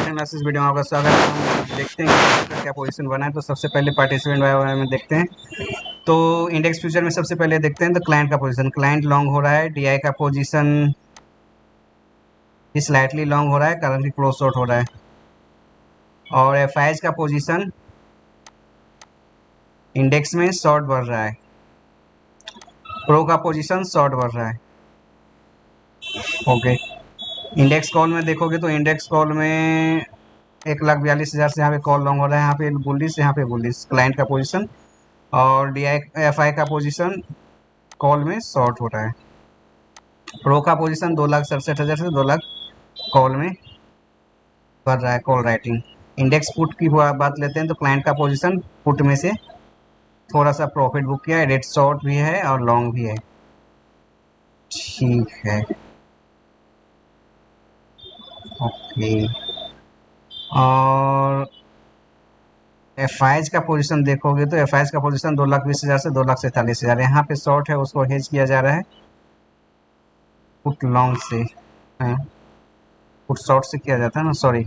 Trading analysis video में आपका स्वागत है। हम देखते हैं कि क्या पोजीशन बना है। तो सबसे पहले पार्टिसिपेंट वाले में देखते हैं। तो इंडेक्स फ्यूचर में सबसे पहले देखते हैं तो क्लाइंट का पोजीशन। क्लाइंट लॉन्ग हो रहा है, डीआई का पोजीशन स्लाइटली लॉन्ग हो रहा है, करंटली क्लोज शॉर्ट हो रहा है। और एफआईज का पोजीशन इंडेक्स में शॉर्ट बढ़ रहा है, प्रो का पोजीशन शॉर्ट बढ़ रहा है। ओके, इंडेक्स कॉल में देखोगे तो इंडेक्स कॉल में 1,42,000 से यहाँ पे कॉल लॉन्ग हो रहा है, यहाँ पे बुलिश, यहाँ पे बुलिश क्लाइंट का पोजीशन। और डीआई एफआई का पोजीशन कॉल में शॉर्ट हो रहा है। प्रो का पोजीशन 2,67,000 से 2,00,000 कॉल में बढ़ रहा है, कॉल राइटिंग। इंडेक्स पुट की बात लेते हैं तो क्लाइंट का पोजीशन पुट में से थोड़ा सा प्रॉफिट बुक किया है, रेड शॉर्ट भी है और लॉन्ग भी है। ठीक है, ओके। और एफआईज का पोजीशन देखोगे तो एफआईज का पोजीशन 2,20,000 से 2,47,000, यहाँ पे शॉर्ट है, उसको हेज किया जा रहा है पुट लॉन्ग से। पुट शॉर्ट से किया जाता है ना, सॉरी,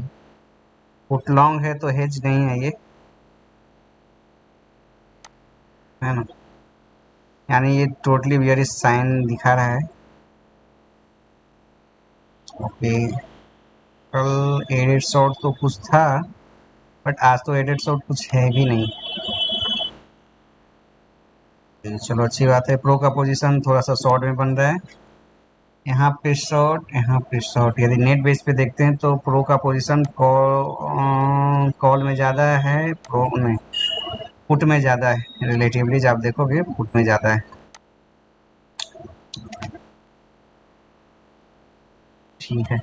पुट लॉन्ग है तो हेज नहीं है ये, है ना, यानी ये टोटली बियरिश साइन दिखा रहा है। ओके, कल एडेड शॉर्ट तो कुछ था, बट आज तो एडेड शॉर्ट कुछ है भी नहीं। चलो अच्छी बात है। प्रो का पोजीशन थोड़ा सा शॉर्ट में बन रहा है, यहाँ पे शॉर्ट, यहाँ पे शॉर्ट। यदि नेट बेस पे देखते हैं तो प्रो का पोजीशन कॉल में ज़्यादा है, प्रो में पुट में ज़्यादा है। रिलेटिवली जब आप देखोगे पुट में ज़्यादा है। ठीक है,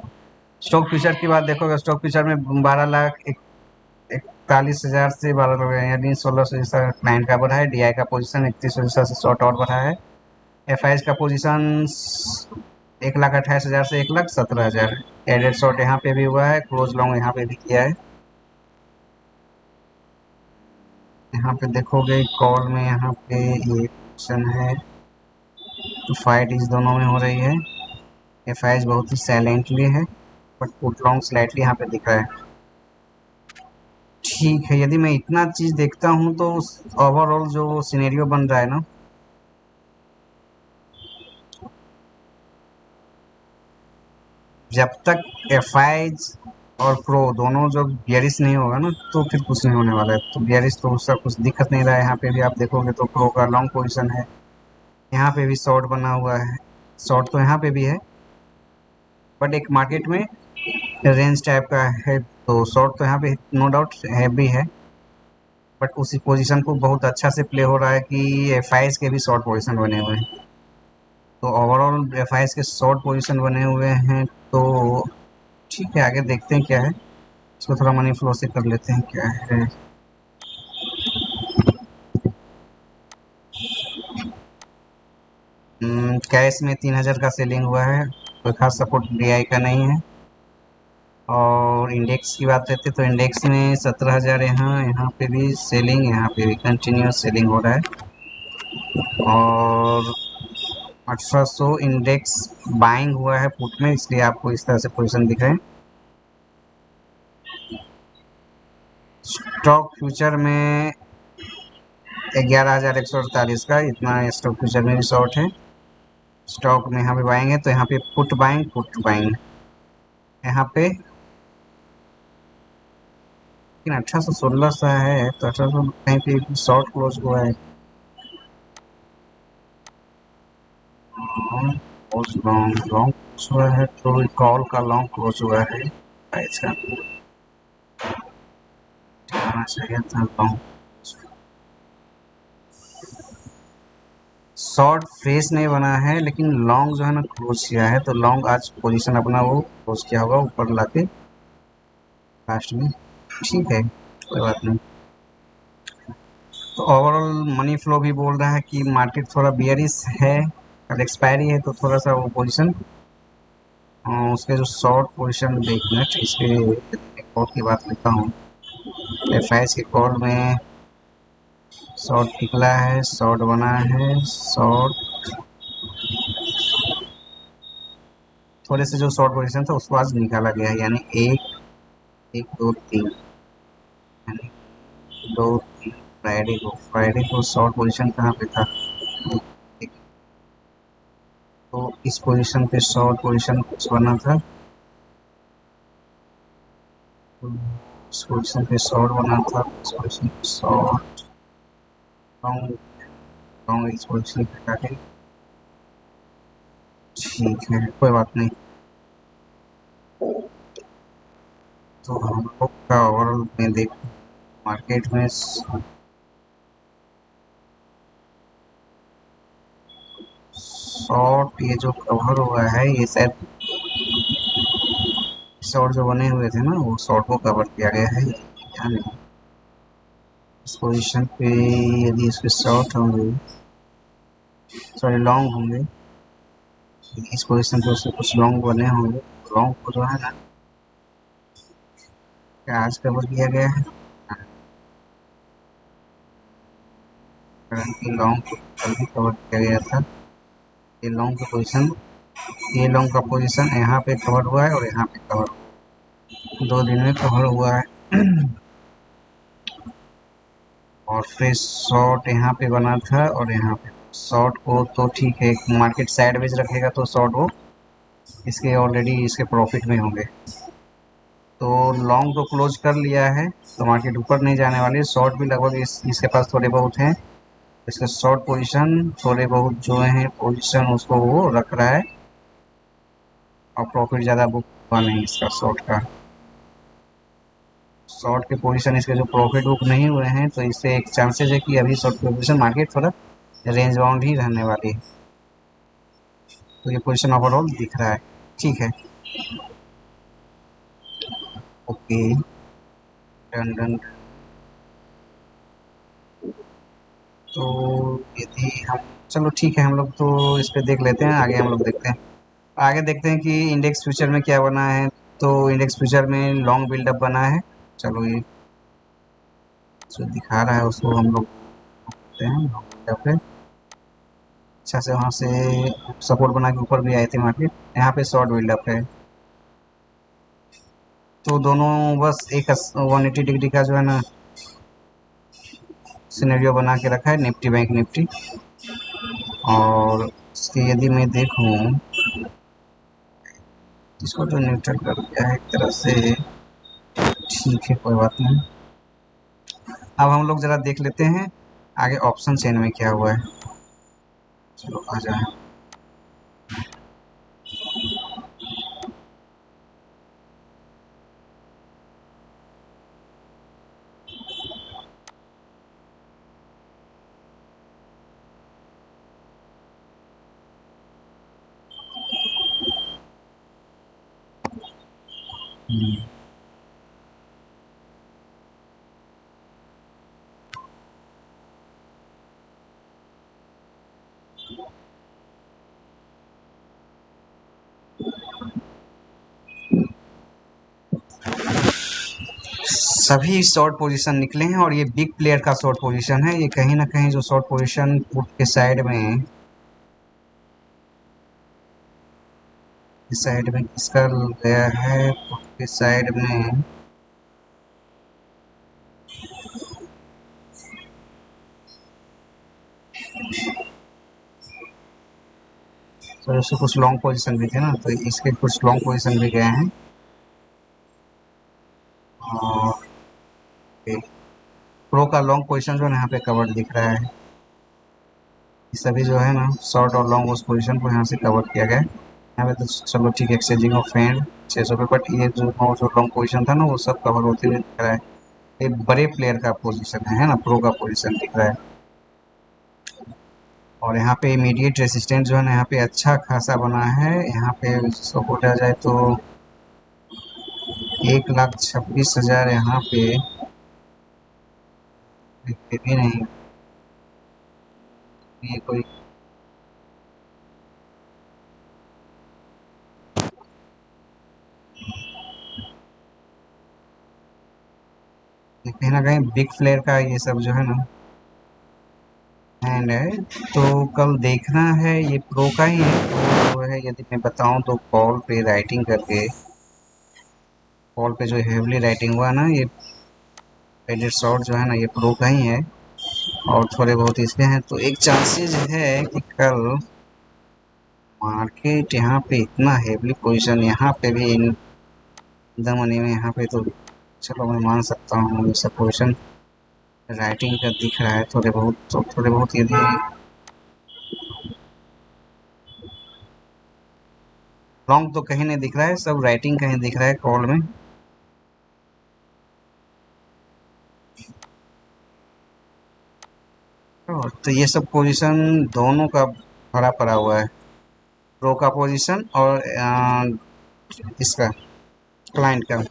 स्टॉक फ्यूचर की बात देखोगे, स्टॉक फ्यूचर में 12,41,000 से 12 यानी 1,600 जैसा क्लाइंट का बढ़ा है। डीआई का पोजीशन 3100 जैसा से शॉर्ट और बढ़ा है। एफआईज का पोजीशन 1,28,000 से 1,17,000। एडेड शॉर्ट यहाँ पे भी हुआ है, क्लोज लॉन्ग यहाँ पे भी किया है। यहाँ पे देखोगे कॉल में यहाँ पे ये पोजीशन है, तो फाइट इस दोनों में हो रही है। एफआईज बहुत ही साइलेंटली है, बट पुट लॉन्ग स्लाइटली यहाँ पे दिख रहा है। ठीक है, यदि मैं इतना चीज़ देखता हूँ तो ओवरऑल जो सिनेरियो बन रहा है ना, जब तक एफआईज और प्रो दोनों जो बियरिश नहीं होगा ना, तो फिर कुछ नहीं होने वाला है। तो बियरिश तो उसका कुछ दिक्कत नहीं रहा है। यहाँ पे भी आप देखोगे तो प्रो का लॉन्ग पोजीशन है, यहाँ पे भी शॉर्ट बना हुआ है, शॉर्ट तो यहाँ पे भी है, बट एक मार्केट में रेंज टाइप का है, तो शॉर्ट तो यहाँ पे नो डाउट है भी है, बट उसी पोजीशन को बहुत अच्छा से प्ले हो रहा है कि एफआईज के भी शॉर्ट पोजीशन बने हुए हैं। तो ओवरऑल एफआईज के शॉर्ट पोजीशन बने हुए हैं। तो ठीक है, आगे देखते हैं क्या है। इसको थोड़ा मनी फ्लो से कर लेते हैं क्या है। कैश में 3,000 का सेलिंग हुआ है, कोई खास सपोर्ट डीआई का नहीं है। और इंडेक्स की बात करते तो इंडेक्स में 17,000 यहाँ, यहाँ पे भी सेलिंग, यहाँ पे भी कंटिन्यूस सेलिंग हो रहा है। और 1,800 इंडेक्स बाइंग हुआ है पुट में, इसलिए आपको इस तरह से पोजीशन दिख रहे हैं। स्टॉक फ्यूचर में 11,148 का इतना स्टॉक फ्यूचर में भी शॉर्ट है। स्टॉक में यहाँ पे बाइंग है, तो यहाँ पे पुट बाइंग, पुट बाइंग यहाँ पे, लेकिन 1,816 सा है, तो 1,800 कहीं पे शॉर्ट क्लोज हुआ है। लॉन्ग लॉन्ग हुआ है, तो कॉल का लॉन्ग क्लोज हुआ है। इसका चाहिए था लॉन्ग। शॉर्ट फ्रेश नहीं बना है, लेकिन लॉन्ग जो है ना क्लोज किया है, तो लॉन्ग आज पोजीशन अपना वो क्लोज किया होगा ऊपर लाके लास्ट में। ठीक है, कोई बात नहीं। तो ओवरऑल मनी फ्लो भी बोल रहा है कि मार्केट थोड़ा बियरिश है, कल एक्सपायरी है, तो थोड़ा सा वो पोजीशन, उसके जो शॉर्ट पोजीशन देखना है, इसके कॉल की बात करता हूँ। एफआईएस के कॉल में शॉर्ट निकला है, शॉर्ट बना है, शॉर्ट थोड़े से जो शॉर्ट पोजीशन था उसको आज निकाला गया है, यानी 1, एक दो तीन, यानी दो तीन, फ्राइडे को शॉर्ट पोजीशन कहाँ पे था? एक, तो इस पोजीशन पे शॉर्ट पोजीशन कुछ बना था, तो इस पोजीशन पे शॉर्ट बना था, इस पोजीशन पे शॉर्ट लॉन्ग, लॉन्ग इस पोजीशन पे जाके, ठीक है कोई बात नहीं। तो हम लोग का ओवरऑल में देख, मार्केट में शॉर्ट ये जो कवर हुआ है ये शायद शॉर्ट जो बने हुए थे ना वो शॉर्ट को कवर किया गया है या नहीं। इस पोजीशन पे यदि इसके शॉर्ट होंगे, सॉरी लॉन्ग होंगे, इस पोजीशन पे उससे कुछ लॉन्ग बने होंगे, लॉन्ग को जो है ना आज कवर किया गया है, करंटली लॉन्ग को कल भी कवर किया गया था। ये लॉन्ग का पोजीशन, ये लॉन्ग का पोजीशन यहाँ पे कवर हुआ है और यहाँ पे कवर, 2 दिन में कवर हुआ है। और फिर शॉर्ट यहाँ पे बना था और यहाँ पे शॉर्ट को तो ठीक है, मार्केट साइडवेज रखेगा तो शॉर्ट वो इसके ऑलरेडी इसके प्रॉफिट में होंगे, तो लॉन्ग तो क्लोज कर लिया है, तो मार्केट ऊपर नहीं जाने वाली। शॉर्ट भी लगभग इसके पास थोड़े बहुत हैं, इसका शॉर्ट पोजीशन थोड़े बहुत जो हैं पोजीशन उसको वो रख रहा है, और प्रॉफिट ज़्यादा बुक हुआ नहीं इसका शॉर्ट का। शॉर्ट के पोजीशन इसके जो प्रॉफिट बुक नहीं हुए हैं, तो इससे एक चांसेस है कि अभी शॉर्ट पोजीशन मार्केट थोड़ा रेंज बाउंड ही रहने वाली है, तो ये पोजीशन ओवरऑल दिख रहा है, ठीक है ओके डन डन। तो यदि हम, चलो ठीक है हम लोग तो इस पे देख लेते हैं, आगे हम लोग देखते हैं, आगे देखते हैं कि इंडेक्स फ्यूचर में क्या बना है। तो इंडेक्स फ्यूचर में लॉन्ग बिल्डअप बना है, चलो ये जो दिखा रहा है उसको हम लोग देखते हैं लॉन्ग बिल्डअप है, अच्छा से वहाँ से सपोर्ट बना के ऊपर भी आए थे मार्केट, यहाँ पे शॉर्ट बिल्डअप है, तो दोनों बस एक 180 डिग्री का जो है ना सिनेरियो बना के रखा है निफ्टी बैंक निफ्टी। और इसके यदि मैं देखूँ, इसको तो न्यूट्रल कर दिया है एक तरह से, ठीक है कोई बात नहीं। अब हम लोग ज़रा देख लेते हैं आगे ऑप्शन चेन में क्या हुआ है, चलो आ जाए। सभी शॉर्ट पोजीशन निकले हैं और ये बिग प्लेयर का शॉर्ट पोजीशन है, ये कहीं ना कहीं जो शॉर्ट पोजीशन पुट के साइड में, इस साइड में किसका गया है, पुट के साइड में तो इससे कुछ लॉन्ग पोजीशन भी थे ना, तो इसके कुछ लॉन्ग पोजीशन भी गए हैं, और प्रो का लॉन्ग पोजीशन जो है यहाँ पे कवर्ड दिख रहा है, सभी जो है ना शॉर्ट और लॉन्ग उस पोजीशन को यहाँ से कवर किया गया है। यहाँ पे तो चलो ठीक है, एक्सचेंजिंग ऑफ हैंड 600 पे, बट ये जो लॉन्ग पोजीशन था ना वो सब कवर होते हुए दिख रहा है, एक बड़े प्लेयर का पोजीशन है ना, प्रो का पोजीशन दिख रहा है। और यहाँ पे इमीडिएट रेसिस्टेंट जो है ना यहाँ पे अच्छा खासा बना है, यहाँ पे इसको बोला जाए तो 1,26,000 यहाँ पे भी नहीं, ये कोई कहीं ना कहीं बिग प्लेयर का ये सब जो है ना हैंड है, तो कल देखना है ये प्रो का ही है, तो है यदि मैं बताऊं तो कॉल पे राइटिंग करके कॉल पे जो हेवली राइटिंग हुआ ना, ये एडिट शॉट जो है ना, ये प्रो का ही है और थोड़े बहुत इसके हैं। तो एक चांसेस है कि कल मार्केट यहाँ पे इतना हेवली पोजीशन यहाँ पे भी इन द मनी में, यहाँ पे तो चलो मैं मान सकता हूँ, सब पोजीशन राइटिंग का दिख रहा है थोड़े बहुत। तो थोड़े बहुत यदि लॉन्ग तो कहीं नहीं दिख रहा है, सब राइटिंग कहीं दिख रहा है कॉल में। तो ये सब पोजीशन दोनों का भरा पड़ा हुआ है, प्रो का पोजीशन और इसका क्लाइंट का।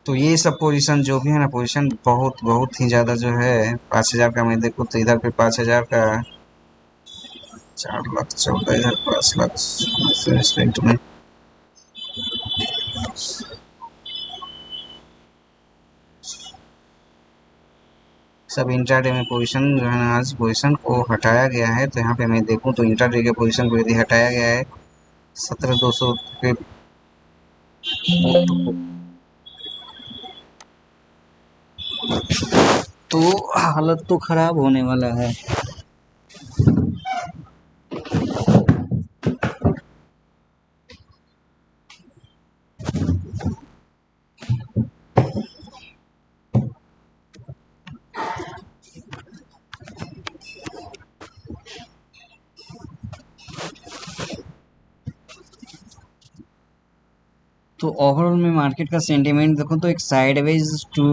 तो ये सब पोजीशन जो भी है ना, पोजीशन बहुत बहुत ही ज़्यादा जो है, 5,000 का मैं देखूँ तो इधर पे 5,000 का, 4 लाख 14,000, 5 लाख रिस्पेक्ट में सब इंट्राडे में पोजीशन जो है ना, आज पोजीशन को हटाया गया है। तो यहाँ पे मैं देखूँ तो इंट्राडे के पोजीशन को यदि हटाया गया है 17,200 के, तो हालत तो खराब होने वाला है। तो ओवरऑल में मार्केट का सेंटीमेंट देखो तो एक sideways to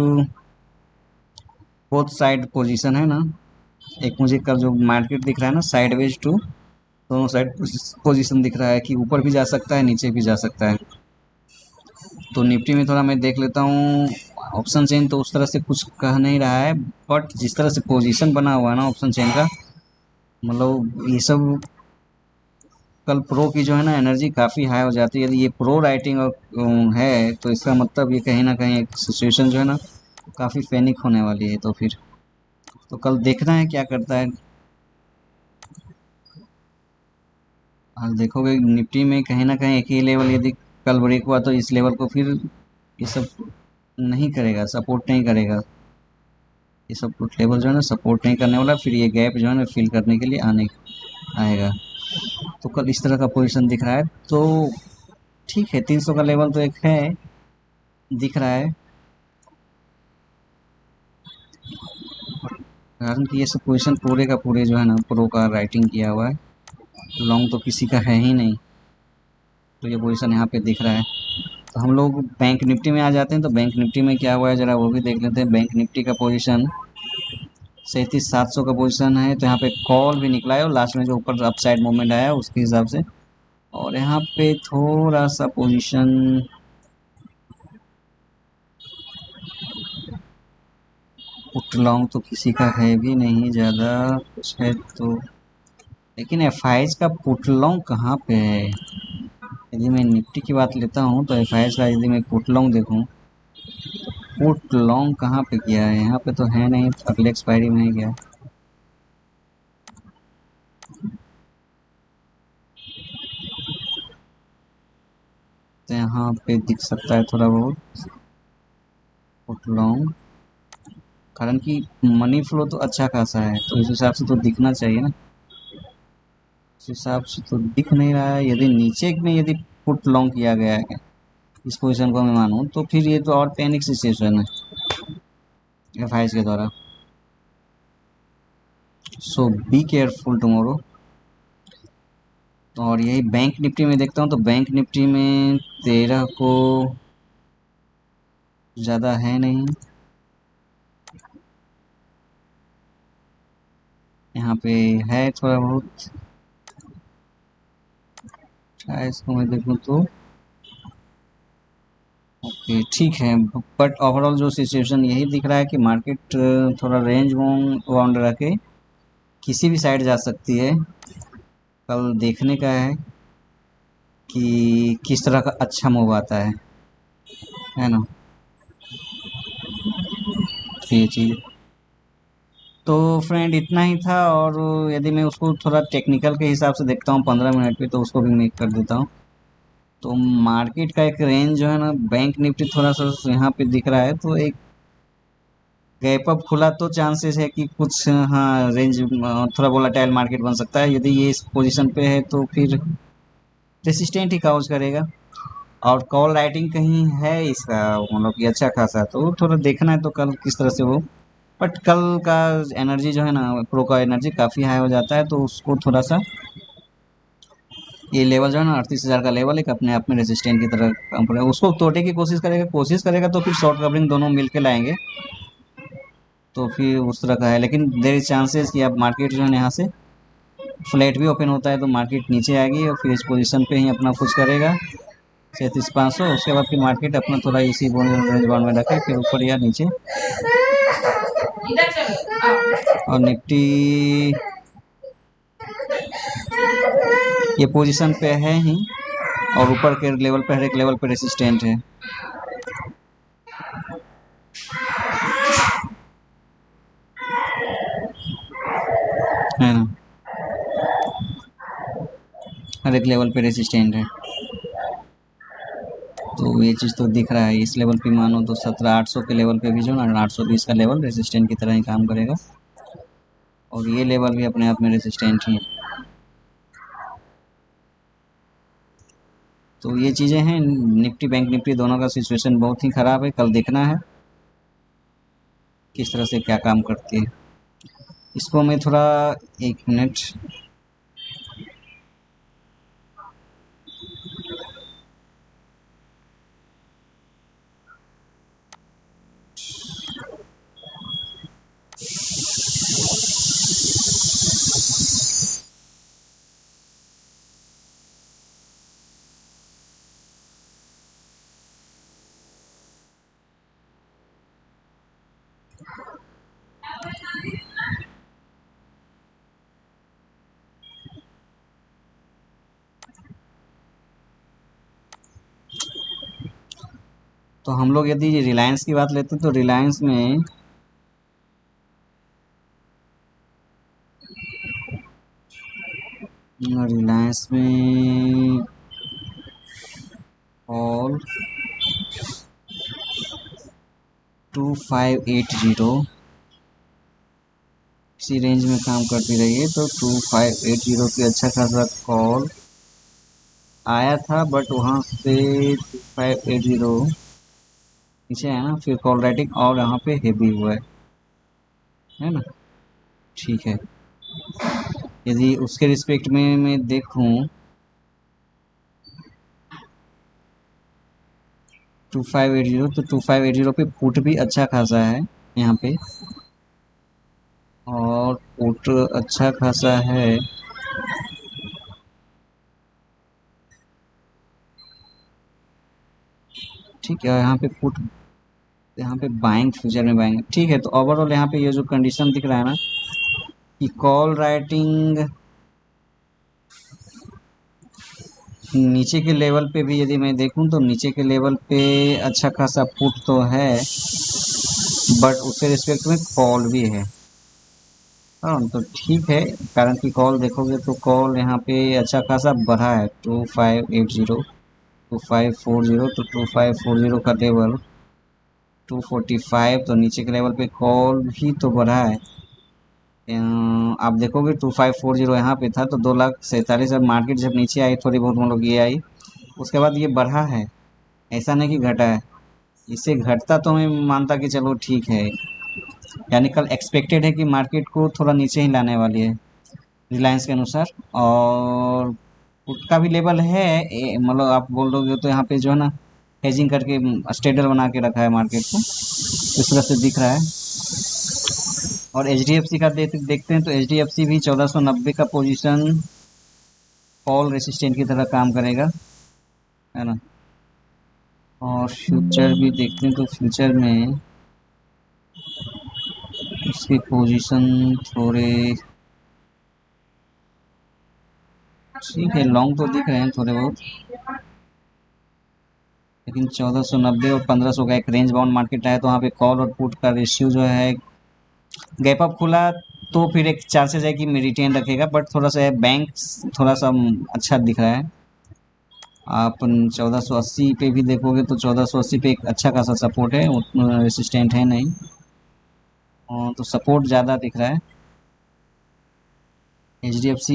both side position है ना। एक मुझे कल जो मार्केट दिख रहा है ना, साइडवेज टू दोनों साइड पोजीशन दिख रहा है कि ऊपर भी जा सकता है, नीचे भी जा सकता है। तो निफ्टी में थोड़ा मैं देख लेता हूँ। ऑप्शन चेन तो उस तरह से कुछ कह नहीं रहा है, बट जिस तरह से पोजीशन बना हुआ है ना ऑप्शन चेन का, मतलब ये सब कल प्रो की जो है ना एनर्जी काफ़ी हाई हो जाती है। यदि ये प्रो राइटिंग है तो इसका मतलब ये कहीं ना कहीं एक सिचुएशन जो है ना काफ़ी पैनिक होने वाली है। तो फिर तो कल देखना है क्या करता है। आज देखोगे निफ्टी में कहीं ना कहीं एक ही लेवल यदि कल ब्रेक हुआ तो इस लेवल को फिर ये सब नहीं करेगा, सपोर्ट नहीं करेगा। ये सब लेवल जो है ना सपोर्ट नहीं करने वाला, फिर ये गैप जो है ना फिल करने के लिए आने आएगा। तो कल इस तरह का पोजीशन दिख रहा है। तो ठीक है, 300 का लेवल तो एक है दिख रहा है, कारण कि ये सब पोजीशन पूरे का पूरे जो है ना प्रो का राइटिंग किया हुआ है, लॉन्ग तो किसी का है ही नहीं। तो ये पोजीशन यहाँ पे दिख रहा है। तो हम लोग बैंक निफ्टी में आ जाते हैं। तो बैंक निफ्टी में क्या हुआ है ज़रा वो भी देख लेते हैं। बैंक निफ्टी का पोजीशन 37,700 का पोजीशन है। तो यहाँ पे कॉल भी निकला है और लास्ट में जो ऊपर अपसाइड मूवमेंट आया उसके हिसाब से, और यहाँ पे थोड़ा सा पोजीशन पुट लॉन्ग तो किसी का है भी नहीं ज़्यादा कुछ है तो। लेकिन एफ का पुट लॉन्ग कहाँ पे है? यदि मैं निफ्टी की बात लेता हूँ तो एफ का यदि मैं पुट लॉन्ग देखूँ, पुट लॉन्ग कहाँ पे किया है? यहाँ पे तो है नहीं, अगले एक्सपायरी में ही गया। तो यहाँ पे दिख सकता है थोड़ा बहुत पुट लॉन्ग, कारण कि मनी फ्लो तो अच्छा खासा है तो इस हिसाब से तो दिखना चाहिए ना। इस हिसाब से तो दिख नहीं रहा है। यदि नीचे में यदि पुट लॉन्ग किया गया है इस पोजीशन को मैं मानूँ तो फिर ये तो और पैनिक सिचुएशन है एफ के द्वारा। सो बी केयरफुल टुमारो। और यही बैंक निफ्टी में देखता हूँ तो बैंक निफ्टी में 13 को ज़्यादा है नहीं। यहाँ पे है थोड़ा बहुत, क्या इसको मैं देखूँ तो ओके ठीक है। बट ओवरऑल जो सिचुएशन यही दिख रहा है कि मार्केट थोड़ा रेंज बाउंड रह के किसी भी साइड जा सकती है। कल देखने का है कि किस तरह का अच्छा मूव आता है ना। तो ये चीज़ तो फ्रेंड इतना ही था। और यदि मैं उसको थोड़ा टेक्निकल के हिसाब से देखता हूँ 15 मिनट पे, तो उसको भी मैं कर देता हूँ। तो मार्केट का एक रेंज जो है ना, बैंक निफ्टी थोड़ा सा यहाँ पे दिख रहा है, तो एक गैप अप खुला तो चांसेस है कि कुछ, हाँ, रेंज थोड़ा वोलेटाइल मार्केट बन सकता है। यदि ये इस पोजीशन पे है तो फिर रेसिस्टेंट ही काउज करेगा। और कॉल राइटिंग कहीं है इसका, मतलब कि अच्छा खासा, तो थोड़ा देखना है तो कल किस तरह से वो। बट कल का एनर्जी जो है ना, प्रो का एनर्जी काफ़ी हाई हो जाता है, तो उसको थोड़ा सा ये लेवल जो है ना 38,000 का लेवल एक अपने आप में रेसिस्टेंट की तरह काम करेगा, उसको तोड़ने की कोशिश करेगा तो फिर शॉर्ट कवरिंग दोनों मिलकर लाएंगे, तो फिर उस तरह का है। लेकिन देर इज चांसेस कि अब मार्केट जो है यहाँ से फ्लैट भी ओपन होता है तो मार्केट नीचे आएगी और फिर इस पोजीशन पे ही अपना कुछ करेगा 37,500, उसके बाद फिर मार्केट अपना थोड़ा इसी रेंज बाउंड में रखे, फिर ऊपर या नीचे। और निफ्टी ये पोजीशन पे है ही, और ऊपर के लेवल पे हर एक लेवल पे रेसिस्टेंट है ना, हर एक लेवल पे रेसिस्टेंट है। तो ये चीज़ तो दिख रहा है। इस लेवल पे मानो तो 17,800 के लेवल पे भी जो ना 820 का लेवल रेसिस्टेंट की तरह ही काम करेगा, और ये लेवल भी अपने आप में रेसिस्टेंट ही है। तो ये चीज़ें हैं, निफ्टी बैंक निफ्टी दोनों का सिचुएशन बहुत ही ख़राब है। कल देखना है किस तरह से क्या काम करती है। इसको मैं थोड़ा, एक मिनट, तो हम लोग यदि रिलायंस की बात लेते हैं तो रिलायंस में ऑल 2580 इसी रेंज में काम करती रही है, तो 2580 की अच्छा खासा कॉल आया था, बट वहाँ से 2580 नीचे आया ना, फिर कॉल राइटिंग और यहाँ पे हेवी हुआ है ना। ठीक है, यदि उसके रिस्पेक्ट में मैं देखूं 2580, तो 2580 पे पुट भी अच्छा खासा है यहाँ पे, और पुट अच्छा खासा है। ठीक है, यहाँ पे पुट, यहाँ पे बाइंग, फ्यूचर में बाइंग, ठीक है। तो ओवरऑल यहाँ पे ये जो कंडीशन दिख रहा है ना कि कॉल राइटिंग नीचे के लेवल पे भी यदि मैं देखूं तो नीचे के लेवल पे अच्छा खासा पुट तो है, बट उसके रिस्पेक्ट में कॉल भी है। हाँ, तो ठीक है, कारण कि कॉल देखोगे तो कॉल यहाँ पे अच्छा खासा बढ़ा है, 2580, 2540, तो 2540 का लेवल 245, तो नीचे के लेवल पे कॉल भी तो बढ़ा है। आप देखोगे 2540 यहाँ पे था, तो 2,47,000 मार्केट जब नीचे आई थोड़ी बहुत, मतलब ये आई, उसके बाद ये बढ़ा है, ऐसा नहीं कि घटा है। इससे घटता तो मैं मानता कि चलो ठीक है, यानी कल एक्सपेक्टेड है कि मार्केट को थोड़ा नीचे ही लाने वाली है रिलायंस के अनुसार। और उसका भी लेवल है, मतलब आप बोल दोगे तो यहाँ पे जो है ना हेजिंग करके स्टेडल बना के रखा है मार्केट को, इस तरह से दिख रहा है। और एच डी एफ सी का देखते हैं तो एच डी एफ सी भी 1490 का पोजीशन कॉल रेसिस्टेंट की तरह काम करेगा, है ना। और फ्यूचर भी देखते हैं तो फ्यूचर में उसकी पोजीशन थोड़े ठीक है, लॉन्ग तो दिख रहे हैं थोड़े बहुत, लेकिन 1490 और 1500 का एक रेंज बाउंड मार्केट है, तो वहाँ पे कॉल और पुट का रेशियो जो है गैप अप खुला तो फिर एक चांसेस है कि रिटेन रखेगा, बट थोड़ा सा बैंक थोड़ा सा अच्छा दिख रहा है। आप 1480 पे भी देखोगे तो 1480 पे एक अच्छा खासा सपोर्ट है, उतना रेसिस्टेंट है नहीं। तो सपोर्ट ज़्यादा दिख रहा है। HDFC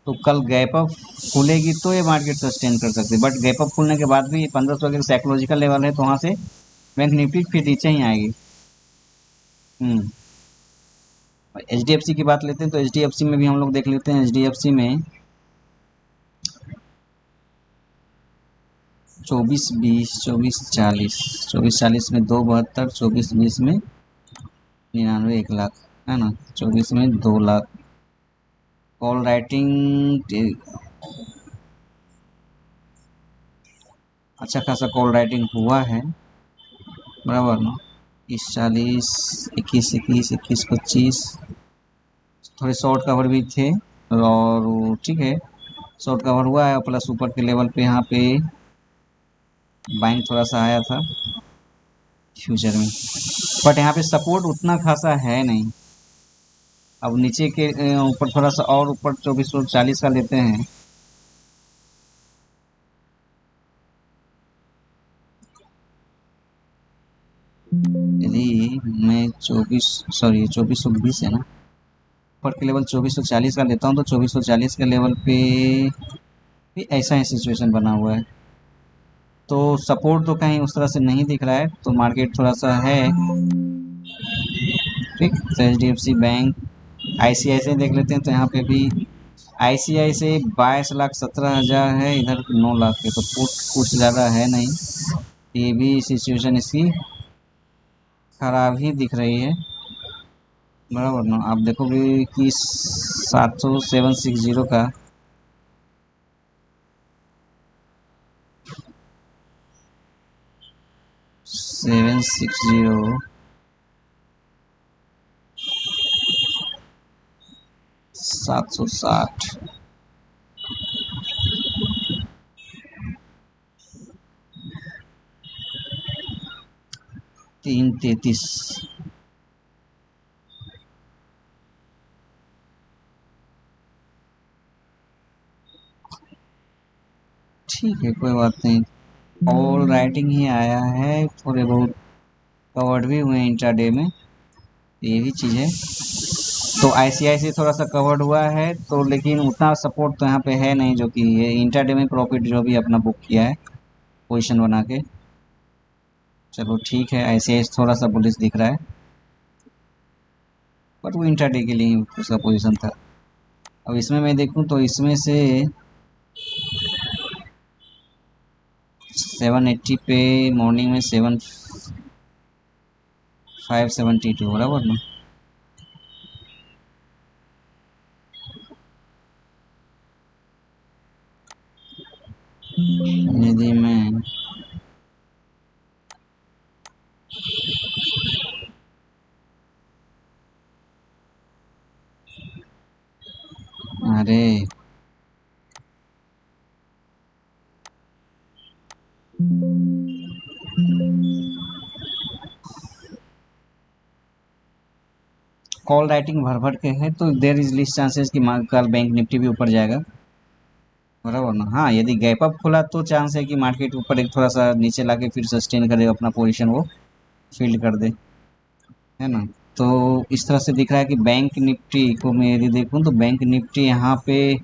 तो कल गैप अप खुलेगी तो ये मार्केट सस्टेन कर सकती है, बट गैप अप खुलने के बाद भी 1500 अगर साइकोलॉजिकल लेवल है तो वहाँ से बैंक निफ्टी फिर नीचे ही आएगी। HDFC की बात लेते हैं तो HDFC में भी हम लोग देख लेते हैं। HDFC में 24-20, 24-40, 24-40 में 272, 24-20 में 99, 1 लाख है ना, 24 में 2 लाख। कॉल राइटिंग अच्छा खासा कॉल राइटिंग हुआ है, बराबर ना। 30-40, 21-21, 21-25 थोड़े शॉर्ट कवर भी थे, और ठीक है शॉर्ट कवर हुआ है, प्लस ऊपर के लेवल पे यहाँ पे बाइंग थोड़ा सा आया था फ्यूचर में, बट यहाँ पे सपोर्ट उतना खासा है नहीं। अब नीचे के ऊपर थोड़ा सा और ऊपर 2440 का लेते हैं। यदि मैं 2420 है ना, ऊपर के लेवल 2440 का लेता हूँ तो 2440 के लेवल पे भी ऐसा ही सिचुएशन बना हुआ है, तो सपोर्ट तो कहीं उस तरह से नहीं दिख रहा है, तो मार्केट थोड़ा सा है ठीक। तो HDFC बैंक, ICICI देख लेते हैं तो यहाँ पे भी ICICI 22,17,000 है, इधर 9 लाख के, तो पुट कुछ ज़्यादा है नहीं। ये भी सिचुएशन इसकी खराब ही दिख रही है, बराबर ना। आप देखोगे कि 70760 का 760 760 333 ठीक है, कोई बात नहीं। ऑल राइटिंग ही आया है, थोड़े बहुत कवर्ड भी हुए हैं इंट्राडे में, ये भी चीज़ है। तो ICICI थोड़ा सा कवर्ड हुआ है, तो लेकिन उतना सपोर्ट तो यहाँ पे है नहीं, जो कि ये इंट्राडे में प्रॉफिट जो भी अपना बुक किया है पोजीशन बना के। चलो ठीक है, ICICI थोड़ा सा बुलिश दिख रहा है, बट वो इंट्राडे के लिए ही उसका पोजीशन था। अब इसमें मैं देखूं तो इसमें से 780 पे मॉर्निंग में 572 बराबर ना। यदि मैं अरे कॉल राइटिंग भर भर के है, तो देर इज लिस्ट चांसेस कि कल बैंक निफ्टी भी ऊपर जाएगा, बराबर ना। हाँ, यदि गैप अप खुला तो चांस है कि मार्केट ऊपर एक थोड़ा सा नीचे लाके फिर सस्टेन करे, अपना पोजीशन वो फील्ड कर दे, है ना। तो इस तरह से दिख रहा है कि बैंक निफ्टी को मैं यदि देखूं तो बैंक निफ्टी यहाँ पे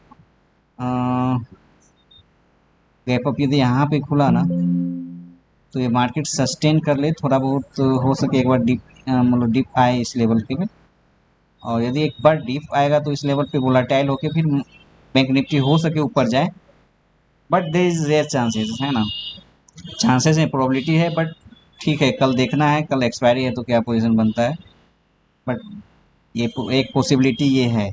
गैप अप यदि यहाँ पे खुला ना, तो ये मार्केट सस्टेन कर ले थोड़ा बहुत, हो सके एक बार डिप, मतलब डिप आए इस लेवल के में, और यदि एक बार डिप आएगा तो इस लेवल पे वोलाटाइल होके फिर बैंक निफ्टी हो सके ऊपर जाए, but there is rare chances, है ना। चांसेस है, प्रोबेबिलिटी है, बट ठीक है, कल देखना है, कल एक्सपायरी है तो क्या पोजीशन बनता है, बट ये एक पॉसिबिलिटी ये है।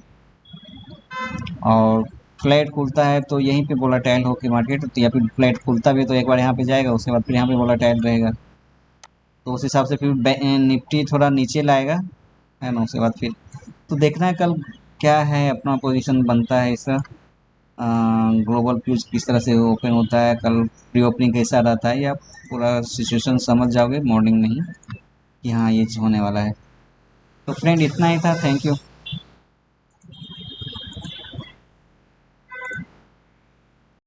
और फ्लैट खुलता है तो यहीं पे वोलाटाइल होके मार्केट, तो या फिर फ्लैट खुलता भी है तो एक बार यहाँ पे जाएगा, उसके बाद फिर यहाँ पे वोलाटाइल रहेगा, तो उस हिसाब से फिर निफ्टी थोड़ा नीचे लाएगा, है ना। उसके बाद फिर तो देखना है कल क्या है, अपना पोजीशन बनता है इसका। ग्लोबल फ्यूज किस तरह से ओपन होता है, कल प्री ओपनिंग कैसा रहता है, या पूरा सिचुएशन समझ जाओगे मॉर्निंग में ही कि हाँ ये होने वाला है। तो फ्रेंड इतना ही था, थैंक यू।